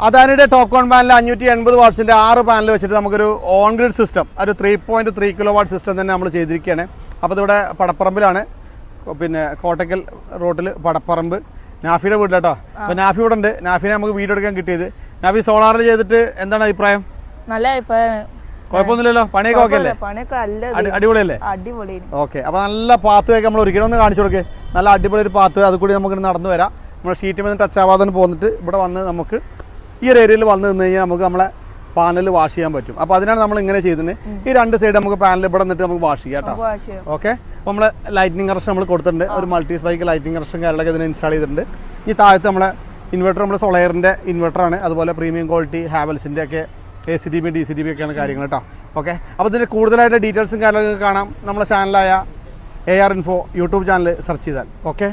അദാനിയുടെ top കോൺ panel 580 വാട്ട്സിൻ്റെ 6 panel വെച്ചിട്ട് നമുക്കൊരു on grid system ഒരു 3.3 കിലോ വാട്ട് സിസ്റ്റം തന്നെ നമ്മൾ ചെയ്തിരിക്കുകയാണ്. അപ്പോൾ ഇതിവിടെ പടപ്പറമ്പിലാണ്, പിന്നെ കോട്ടക്കൽ റോഡിൽ പടപ്പറമ്പ് നാഫിയുടെ വീട്ടിലാട്ടോ. അപ്പോൾ നാഫി ഇവിടെ ഉണ്ട്. നാഫിനെ നമുക്ക് വീഡിയോ എടുക്കാൻ കിട്ടിയത്. നാഫി സോളാറിൽ ചെയ്തിട്ട് എന്താണ് അഭിപ്രായം? നല്ല അഭിപ്രായമാണ്. കുഴപ്പമൊന്നുമില്ലല്ലോ, പണിയൊക്കെ ഓക്കെ അല്ലേ? അടിപൊളിയല്ലേ? ഓക്കെ. അപ്പോൾ നല്ല പാത്ത് വേ നമ്മൾ ഒരിക്കലും ഒന്ന് കാണിച്ചു കൊടുക്കുക. നല്ല അടിപൊളി ഒരു പാത്ത് വേ, അത് കൂടി നമുക്ക് നടന്നു വരാം. നമ്മൾ ഷീറ്റ് మీద ടച്ച് ആവാതെ പോന്നിട്ട് ഇവിടെ വന്ന് നമുക്ക് ഈ ഒരു ഏരിയയിൽ വന്ന് നിന്ന് കഴിഞ്ഞാൽ നമുക്ക് നമ്മളെ പാനൽ വാഷ് ചെയ്യാൻ പറ്റും. അപ്പോൾ അതിനാണ് നമ്മൾ ഇങ്ങനെ ചെയ്തത്. ഈ രണ്ട് സൈഡ് നമുക്ക് പാനൽ ഇവിടെ നിന്നിട്ട് നമുക്ക് വാഷ് ചെയ്യാം കേട്ടോ. ഓക്കെ. അപ്പോൾ നമ്മൾ ലൈറ്റിനിങ് കറക്ഷൻ നമ്മൾ കൊടുത്തിട്ടുണ്ട്. ഒരു മൾട്ടി സ്പൈക്ക് ലൈറ്റിനിങ് കറക്ഷൻ കാര്യങ്ങളൊക്കെ ഇതിന് ഇൻസ്റ്റാൾ ചെയ്തിട്ടുണ്ട്. ഈ താഴത്ത് നമ്മളെ ഇൻവെർട്ടർ നമ്മുടെ സോളയറിൻ്റെ ഇൻവെർട്ടറാണ്. അതുപോലെ പ്രീമിയം ക്വാളിറ്റി ഹാവൽസിൻ്റെ ഒക്കെ ACDB DCDB ഒക്കെയാണ് കാര്യങ്ങൾ കേട്ടോ. ഓക്കെ. അപ്പോൾ ഇതിൻ്റെ കൂടുതലായിട്ട് ഡീറ്റെയിൽസും കാര്യങ്ങളൊക്കെ കാണാം നമ്മളെ ചാനലായ AR Info YouTube channel search ചെയ്താൽ. ഓക്കെ.